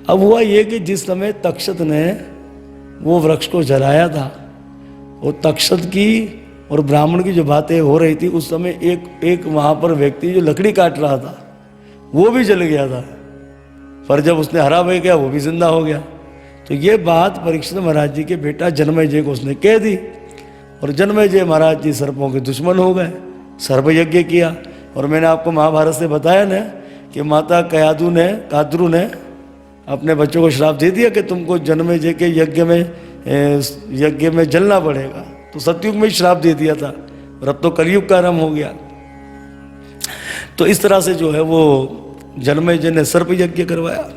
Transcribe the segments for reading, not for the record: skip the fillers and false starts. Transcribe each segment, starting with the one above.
अब हुआ ये कि जिस समय तक्षत ने वो वृक्ष को जलाया था, वो तक्षत की और ब्राह्मण की जो बातें हो रही थी, उस समय एक वहाँ पर व्यक्ति जो लकड़ी काट रहा था वो भी जल गया था, पर जब उसने हरा बह गया वो भी जिंदा हो गया। तो ये बात परीक्षित महाराज जी के बेटा जन्मेजय को उसने कह दी, और जन्मेजय महाराज जी सर्पों के दुश्मन हो गए, सर्प यज्ञ किया। और मैंने आपको महाभारत से बताया ना कि माता काद्रू ने अपने बच्चों को श्राप दे दिया कि तुमको जन्मेजय के यज्ञ में जलना पड़ेगा। तो सतयुग में ही श्राप दे दिया था, और अब तो कलयुग का आरंभ हो गया। तो इस तरह से जो है वो जन्मेजय ने सर्प यज्ञ करवाया।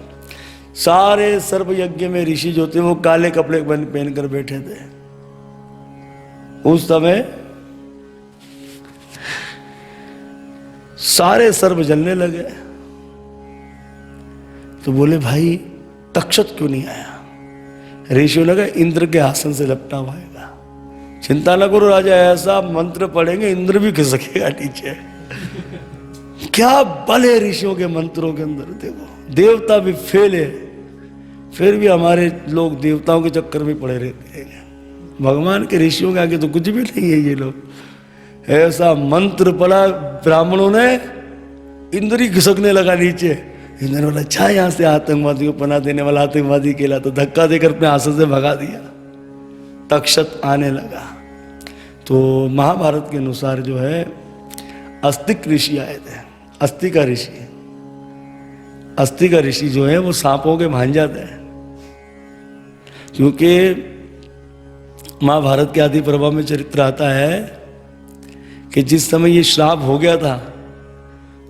सारे सर्प यज्ञ में ऋषि जो थे वो काले कपड़े पहन कर बैठे थे। उस समय सारे सर्प जलने लगे। तो बोले भाई तक्षत क्यों नहीं आया? ऋषियों लगा इंद्र के आसन से लपटा हुआ आएगा, चिंता न करो राजा, ऐसा मंत्र पढ़ेंगे इंद्र भी खिसकेगा नीचे। क्या बल है ऋषियों के मंत्रों के अंदर। देखो देवता भी फेल है, फिर भी हमारे लोग देवताओं के चक्कर में पड़े रहते हैं। भगवान के ऋषियों के आगे तो कुछ भी नहीं है ये लोग। ऐसा मंत्र पढ़ा ब्राह्मणों ने, इंद्र ही खिसकने लगा नीचे। इंद्र ने बोला अच्छा यहाँ से आतंकवादी को पनाह देने वाला आतंकवादी केला, तो धक्का देकर अपने आसन से भगा दिया। तक्षत आने लगा। तो महाभारत के अनुसार जो है अस्तिक ऋषि आए थे। अस्ति का ऋषि जो है वो सांपों के भांजा थे, क्योंकि महाभारत के आदि पर्व में चरित्र आता है कि जिस समय ये श्राप हो गया था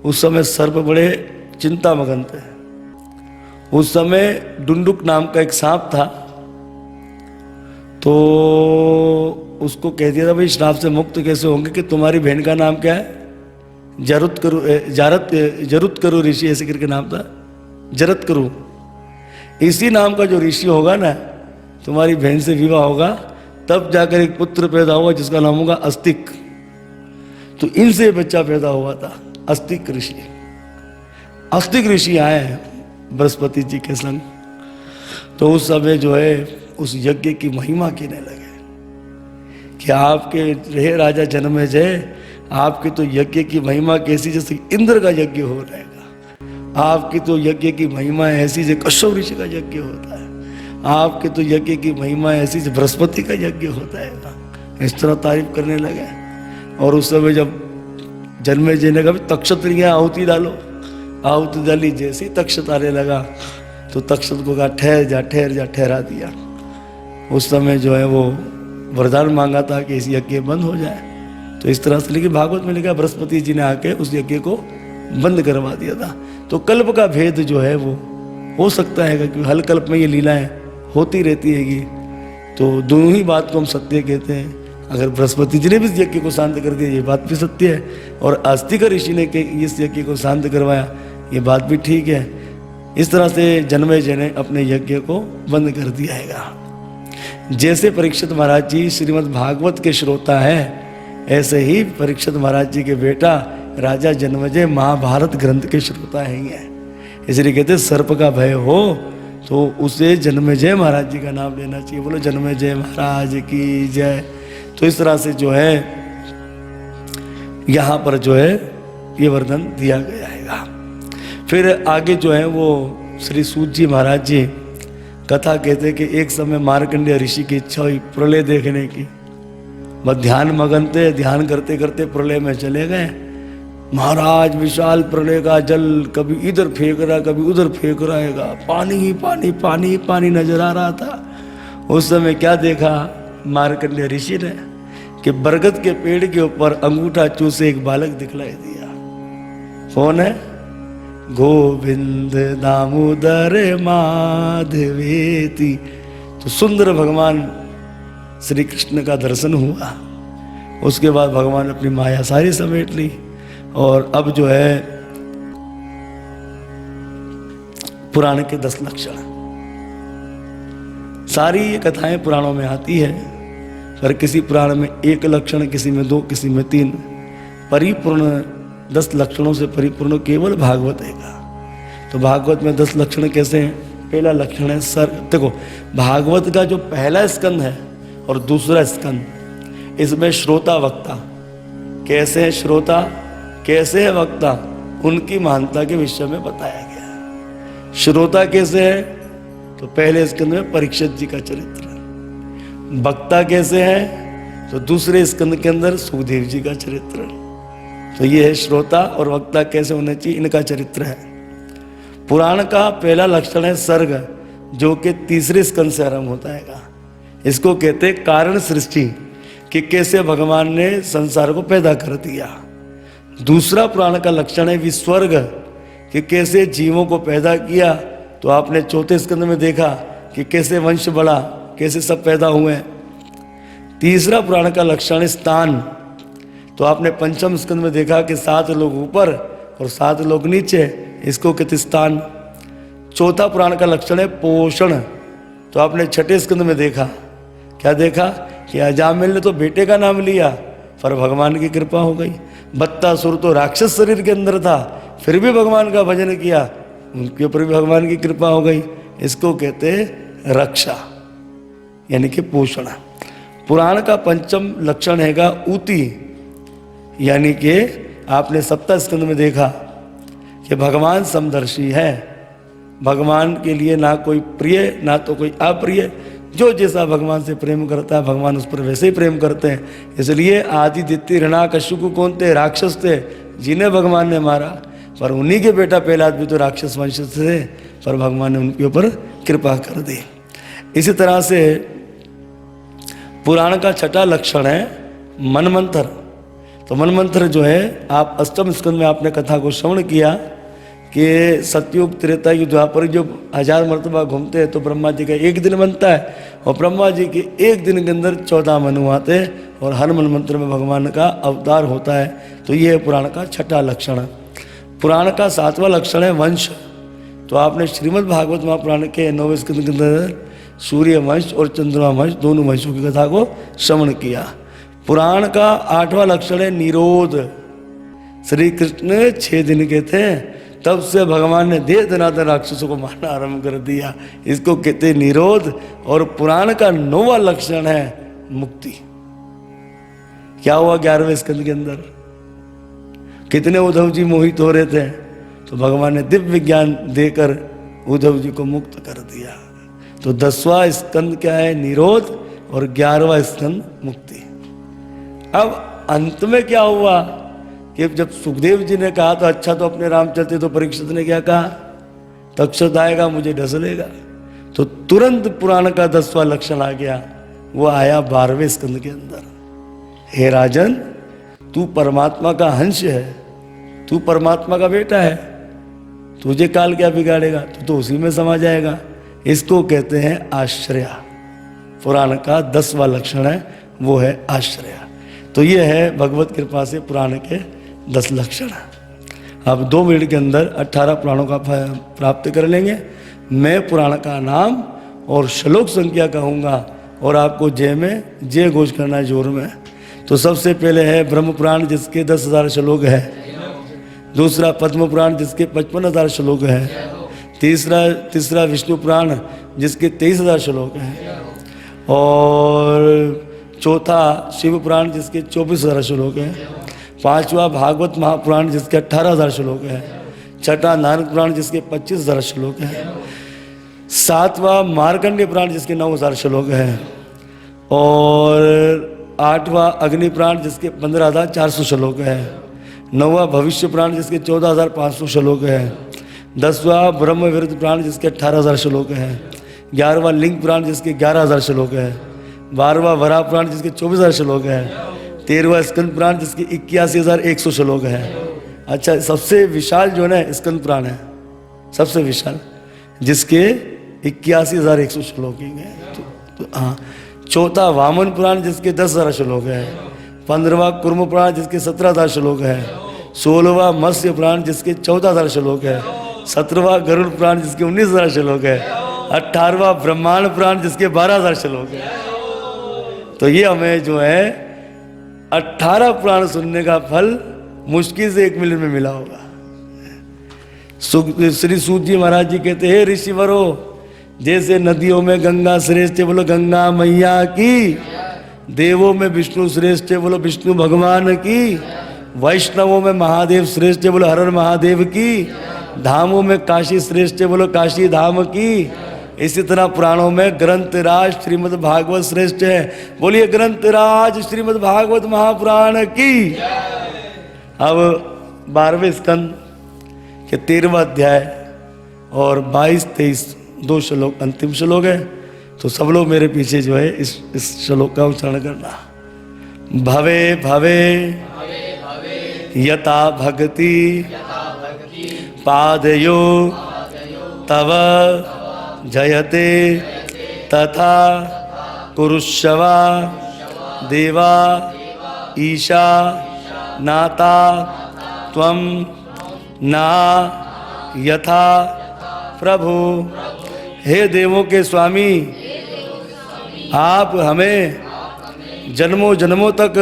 उस समय सर्प बड़े चिंता मगन थे। उस समय डुंडुक नाम का एक सांप था, तो उसको कह दिया था भाई श्राप से मुक्त कैसे होंगे कि तुम्हारी बहन का नाम क्या है? जरुत करो ऋषि ऐसे करके नाम था, जरत करो। इसी नाम का जो ऋषि होगा ना, तुम्हारी बहन से विवाह होगा, तब जाकर एक पुत्र पैदा होगा जिसका नाम होगा अस्तिक। तो इनसे बच्चा पैदा हुआ था अस्तिक ऋषि। अस्तिक ऋषि आए बृहस्पति जी के संग। तो उस समय जो है उस यज्ञ की महिमा कहने लगे कि आपके रहे राजा जन्मेजय, आपकी तो यज्ञ की महिमा कैसी जैसे इंद्र का यज्ञ हो रहेगा। आपकी तो यज्ञ की महिमा ऐसी जैसे कश्यप ऋषि का यज्ञ होता है। आपके तो यज्ञ की महिमा ऐसी जैसे बृहस्पति का यज्ञ होता है। इस तरह तारीफ करने लगे। और उस समय जब जन्मेजय ने कहा तक्षत लिया आहुति डालो, आहुति डाली। जैसे ही तक्षत आने लगा तो तक्षत को कहा ठहर जा, ठहरा दिया। उस समय जो है वो वरदान मांगा था कि इस यज्ञ बंद हो जाए। तो इस तरह से, लेकिन भागवत में लिखा बृहस्पति जी ने आके उस यज्ञ को बंद करवा दिया था। तो कल्प का भेद जो है वो हो सकता है, क्योंकि हल कल्प में ये लीलाएं होती रहती हैगी। तो दोनों ही बात को हम सत्य कहते हैं। अगर बृहस्पति जी ने भी इस यज्ञ को शांत कर दिया ये बात भी सत्य है, और अस्तिक ऋषि ने इस यज्ञ को शांत करवाया ये बात भी ठीक है। इस तरह से जन्मेजय ने अपने यज्ञ को बंद कर दिया है। जैसे परीक्षित महाराज जी श्रीमद् भागवत के श्रोता हैं, ऐसे ही परीक्षित महाराज जी के बेटा राजा जन्मेजय महाभारत ग्रंथ के श्रोता हैं। इसलिए कहते सर्प का भय हो तो उसे जन्मेजय महाराज जी का नाम लेना चाहिए। बोलो जन्मेजय महाराज की जय। तो इस तरह से जो है यहाँ पर जो है ये वर्णन दिया गया है। फिर आगे जो है वो श्री सूत जी महाराज जी कथा कहते कि एक समय मार्कंडेय ऋषि की इच्छा हुई प्रलय देखने की। बस ध्यान मगन थे, ध्यान करते करते प्रलय में चले गए। महाराज विशाल प्रलय का जल कभी इधर फेंक रहा कभी उधर फेंक रहेगा, पानी ही पानी पानी ही पानी नजर आ रहा था। उस समय क्या देखा मार्कंडेय ऋषि ने कि बरगद के पेड़ के ऊपर अंगूठा चूसे एक बालक दिखलाई दिया। कौन है? गोविंद दामोदर माधवेति। तो सुंदर भगवान श्री कृष्ण का दर्शन हुआ। उसके बाद भगवान अपनी माया सारी समेट ली। और अब जो है पुराण के 10 लक्षण, सारी ये कथाएं पुराणों में आती है, पर किसी पुराण में 1 लक्षण, किसी में 2, किसी में 3। परिपूर्ण 10 लक्षणों से परिपूर्ण केवल भागवत है। तो भागवत में 10 लक्षण कैसे हैं? पहला लक्षण है सर्ग। देखो भागवत का जो पहला स्कंद है और दूसरा स्कंद, इसमें श्रोता वक्ता कैसे है, श्रोता कैसे है, वक्ता उनकी महानता के विषय में बताया गया। श्रोता कैसे है तो पहले स्कंद में परीक्षित जी का चरित्र, वक्ता कैसे है तो दूसरे स्कंद के अंदर सुखदेव जी का चरित्र। तो ये है श्रोता और वक्ता कैसे होने चाहिए, इनका चरित्र है। पुराण का पहला लक्षण है सर्ग, जो कि तीसरे स्कंद से आरंभ होता है। इसको कहते हैं कारण सृष्टि, कि कैसे भगवान ने संसार को पैदा कर दिया। दूसरा पुराण का लक्षण है विस्वर्ग, कि कैसे जीवों को पैदा किया। तो आपने चौथे स्कंद में देखा कि कैसे वंश बढ़ा, कैसे सब पैदा हुए। तीसरा पुराण का लक्षण है स्थान, तो आपने पंचम स्कंद में देखा कि 7 लोग ऊपर और 7 लोग नीचे, इसको कहते स्थान। चौथा पुराण का लक्षण है पोषण, तो आपने छठे स्कंद में देखा, क्या देखा कि अजामिल ने तो बेटे का नाम लिया पर भगवान की कृपा हो गई। बत्तासुर तो राक्षस शरीर के अंदर था, फिर भी भगवान का भजन किया, उनके ऊपर भी भगवान की कृपा हो गई। इसको कहते हैं रक्षा, यानी कि पोषण। पुराण का पंचम लक्षण हैगा ऊती, यानी कि आपने सप्तम स्कंद में देखा कि भगवान समदर्शी है। भगवान के लिए ना कोई प्रिय ना तो कोई अप्रिय, जो जैसा भगवान से प्रेम करता है भगवान उस पर वैसे ही प्रेम करते हैं। इसलिए आदि दित्य हिरण्याकश्यप कौन थे, राक्षस थे जिन्हें भगवान ने मारा, पर उन्हीं के बेटा पहला आदमी तो राक्षस वंश थे, पर भगवान ने उनके ऊपर कृपा कर दी। इसी तरह से पुराण का छठा लक्षण है मनमंथर। तो मनमंथर जो है, आप अष्टम स्कंद में आपने कथा को श्रवण किया कि सतयुग त्रेता युग द्वापर जो 1000 मरतबा घूमते हैं तो ब्रह्मा जी का एक दिन बनता है, और ब्रह्मा जी के एक दिन के अंदर 14 मनु आते हैं और हर मनमंत्र में भगवान का अवतार होता है। तो ये है पुराण का छठा लक्षण। पुराण का 7वां लक्षण है वंश। तो आपने श्रीमद् भागवत महापुराण के 9वें स्कंद के अंदर सूर्य वंश और चंद्रमा वंश दोनों वंशों की कथा को श्रवण किया। पुराण का 8वां लक्षण है निरोध। श्री कृष्ण 6 दिन के थे, तब से भगवान ने देह दनादन राक्षसों को मारना आरंभ कर दिया, इसको कहते निरोध। और पुराण का 9वां लक्षण है मुक्ति। क्या हुआ 11वें स्कंद के अंदर, कितने उद्धव जी मोहित हो रहे थे, तो भगवान ने दिव्य विज्ञान देकर उद्धव जी को मुक्त कर दिया। तो 10वां स्कंद क्या है, निरोध, और 11वां स्कंद मुक्ति। अब अंत में क्या हुआ कि जब सुखदेव जी ने कहा तो अच्छा तो अपने राम चलते, तो परीक्षित ने क्या कहा, तक्षक आएगा मुझे ढसलेगा। तो तुरंत पुराण का 10वां लक्षण आ गया, वो आया 12वें स्कंद के अंदर। हे राजन, तू परमात्मा का अंश है, तू परमात्मा का बेटा है, तुझे काल क्या बिगाड़ेगा, तू तो उसी में समा जाएगा। इसको कहते हैं आश्रय। पुराण का 10वां लक्षण है, वो है आश्रय। तो ये है भगवत कृपा से पुराण के 10 लक्षण। अब 2 मिनट के अंदर 18 पुराणों का प्राप्त कर लेंगे। मैं पुराण का नाम और श्लोक संख्या कहूँगा और आपको जय में जय घोष करना है जोर में। तो सबसे पहले है ब्रह्म पुराण जिसके 10,000 श्लोक है। दूसरा पद्म पुराण जिसके 55,000 श्लोक है। तीसरा विष्णु पुराण जिसके 23,000 श्लोक हैं। और चौथा शिव पुराण जिसके 24,000 श्लोक हैं। 5वां भागवत महापुराण जिसके 18,000 श्लोक है। छठा नारद पुराण जिसके 25,000 श्लोक है। 7वां मार्कंडेय पुराण जिसके 9,000 श्लोक है। और 8वां अग्नि पुराण जिसके 15,400 श्लोक है। 9वां भविष्य पुराण जिसके 14,500 श्लोक है। 10वां ब्रह्म विरुद्ध पुराण जिसके 18,000 श्लोक है। 11वां लिंग पुराण जिसके 11,000 श्लोक है। 12वां वराह पुराण जिसके 24,000 श्लोक है। 13वां स्कंद पुराण जिसके 81,100 श्लोक है। अच्छा, सबसे विशाल जो है ना स्कंद पुराण है, सबसे विशाल, जिसके 81,100 श्लोक हैं। तो हाँ, चौथा वामन पुराण जिसके 10,000 श्लोक है। 15वां कुर्म पुराण जिसके 17,000 श्लोक है। 16वां मत्स्य पुराण जिसके 14,000 श्लोक है। 17वां गरुड़ पुराण जिसके 19,000 श्लोक है। 18वां ब्रह्मांड पुराण जिसके 12,000 श्लोक है। तो ये हमें जो है 18 पुराण सुनने का फल मुश्किल से 1 मिनट में मिला होगा। श्री सूत जी महाराज जी कहते हैं, ऋषिवरो जैसे नदियों में गंगा श्रेष्ठ है, बोलो गंगा मैया की। देवों में विष्णु श्रेष्ठ है, बोलो विष्णु भगवान की। वैष्णवों में महादेव श्रेष्ठ है, बोलो हर हर महादेव की। धामों में काशी श्रेष्ठ है, बोलो काशी धाम की। इसी तरह पुराणों में ग्रंथराज श्रीमद् भागवत श्रेष्ठ है, बोलिए ग्रंथराज श्रीमद् भागवत महापुराण की। अब 12वें स्कंद के 13वां अध्याय और 22-23 2 श्लोक अंतिम श्लोक है। तो सब लोग मेरे पीछे जो है इस श्लोक का उच्चारण करना। भवे भवे यथा भक्ति पादयो तव जयते तथा कुरुष्वा देवा ईशा नाता त्वं ना यथा प्रभु। हे देवों के स्वामी, आप हमें जन्मों जन्मों तक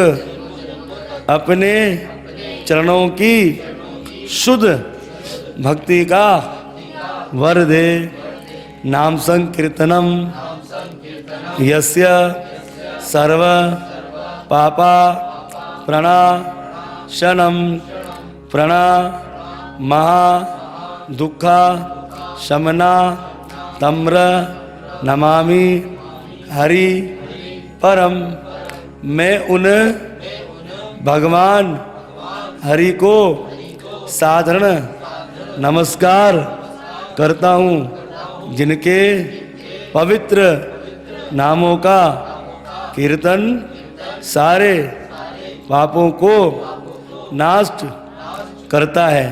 अपने चरणों की शुद्ध भक्ति का वर दे। नाम संकीर्तनम यस्य सर्व पापा प्रणाशनम प्रणा महा दुखा शमना तम्र नमामि हरि परम। मैं उन भगवान हरि को साधारण नमस्कार करता हूँ, जिनके पवित्र नामों का कीर्तन सारे पापों को नाश करता है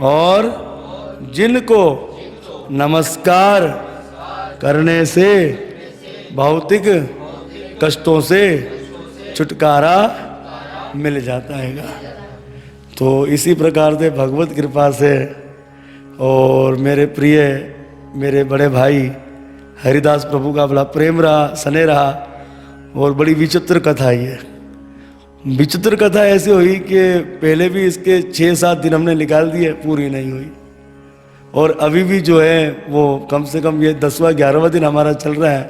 और जिनको नमस्कार करने से भौतिक कष्टों से छुटकारा मिल जाता है। तो इसी प्रकार से भगवत कृपा से और मेरे प्रिय मेरे बड़े भाई हरिदास प्रभु का बड़ा प्रेम रहा, स्नेह रहा और बड़ी विचित्र कथा है। विचित्र कथा ऐसी हुई कि पहले भी इसके 6-7 दिन हमने निकाल दिए, पूरी नहीं हुई। और अभी भी जो है वो कम से कम ये 10वां 11वां दिन हमारा चल रहा है।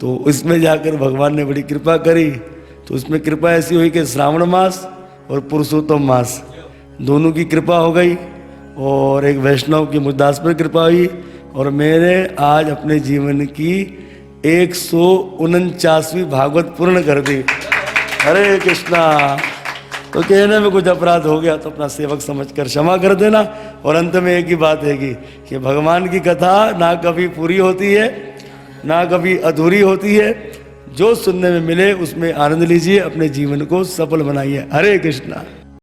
तो इसमें जाकर भगवान ने बड़ी कृपा करी। तो उसमें कृपा ऐसी हुई कि श्रावण मास और पुरुषोत्तम मास दोनों की कृपा हो गई और एक वैष्णव की मुझदास पर कृपा हुई और मैंने आज अपने जीवन की 149वीं भागवत पूर्ण कर दी। हरे कृष्णा। तो कहने में कुछ अपराध हो गया तो अपना सेवक समझकर क्षमा कर देना। और अंत में एक ही बात है कि भगवान की कथा ना कभी पूरी होती है ना कभी अधूरी होती है। जो सुनने में मिले उसमें आनंद लीजिए, अपने जीवन को सफल बनाइए। हरे कृष्णा।